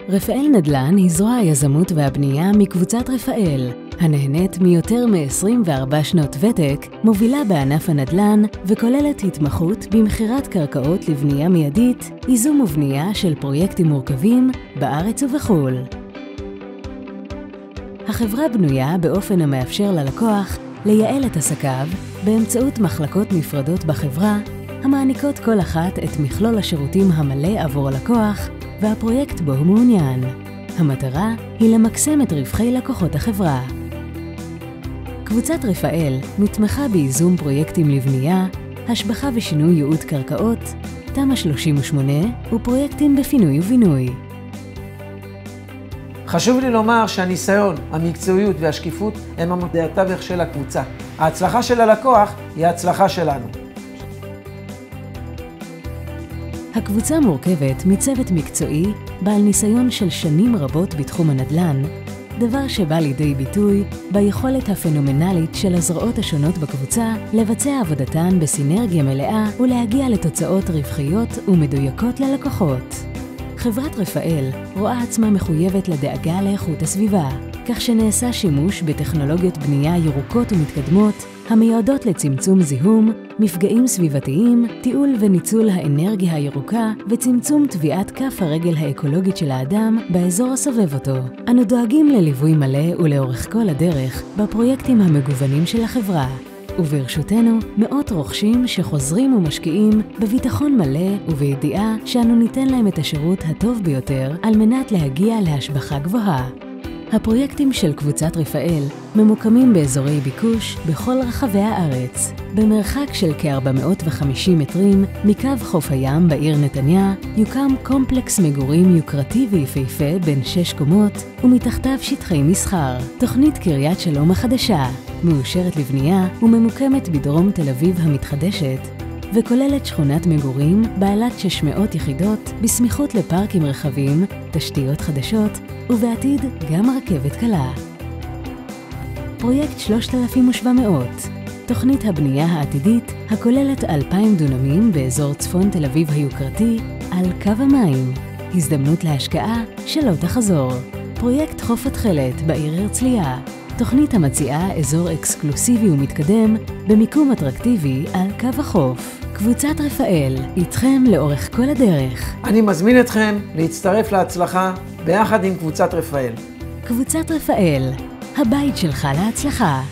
רפאל נדל"ן היא זרוע היזמות והבנייה מקבוצת רפאל, הנהנית מיותר מ-24 שנות ותק, מובילה בענף הנדל"ן וכוללת התמחות במכירת קרקעות לבנייה מיידית, ייזום ובנייה של פרויקטים מורכבים בארץ ובחו"ל. החברה בנויה באופן המאפשר ללקוח לייעל את עסקיו באמצעות מחלקות נפרדות בחברה, המעניקות כל אחת את מכלול השירותים המלא עבור הלקוח והפרויקט בו הוא מעוניין. המטרה היא למקסם את רווחי לקוחות החברה. קבוצת רפאל מתמחה בייזום פרויקטים לבנייה, השבחה ושינוי ייעוד קרקעות, תמ"א 38 ופרויקטים בפינוי ובינוי. חשוב לי לומר שהניסיון, המקצועיות והשקיפות הם עמודי התווך של הקבוצה. ההצלחה של הלקוח היא ההצלחה שלנו. הקבוצה מורכבת מצוות מקצועי בעל ניסיון של שנים רבות בתחום הנדל"ן, דבר שבא לידי ביטוי ביכולת הפנומנלית של הזרועות השונות בקבוצה לבצע עבודתן בסינרגיה מלאה ולהגיע לתוצאות רווחיות ומדויקות ללקוחות. חברת רפאל רואה עצמה מחויבת לדאגה לאיכות הסביבה, כך שנעשה שימוש בטכנולוגיות בנייה ירוקות ומתקדמות המיועדות לצמצום זיהום, מפגעים סביבתיים, תיעול וניצול האנרגיה הירוקה וצמצום טביעת כף הרגל האקולוגית של האדם באזור הסובב אותו. אנו דואגים לליווי מלא ולאורך כל הדרך בפרויקטים המגוונים של החברה. וברשותנו, מאות רוכשים שחוזרים ומשקיעים בביטחון מלא ובידיעה שאנו ניתן להם את השירות הטוב ביותר על מנת להגיע להשבחה גבוהה. הפרויקטים של קבוצת רפאל ממוקמים באזורי ביקוש בכל רחבי הארץ. במרחק של כ-450 מטרים מקו חוף הים בעיר נתניה יוקם קומפלקס מגורים יוקרתי ויפהפה בין 6 קומות ומתחתיו שטחי מסחר. תוכנית קריית שלום החדשה מאושרת לבנייה וממוקמת בדרום תל אביב המתחדשת וכוללת שכונת מגורים בעלת 600 יחידות בסמיכות לפארקים רחבים, תשתיות חדשות ובעתיד גם רכבת קלה. פרויקט 3700, תוכנית הבנייה העתידית הכוללת 2,000 דונמים באזור צפון תל אביב היוקרתי על קו המים. הזדמנות להשקעה שלא תחזור. פרויקט חוף התכלת בעיר הרצליה. תוכנית המציעה אזור אקסקלוסיבי ומתקדם במיקום אטרקטיבי על קו החוף. קבוצת רפאל, איתכם לאורך כל הדרך. אני מזמין אתכם להצטרף להצלחה ביחד עם קבוצת רפאל. קבוצת רפאל, הבית שלך להצלחה.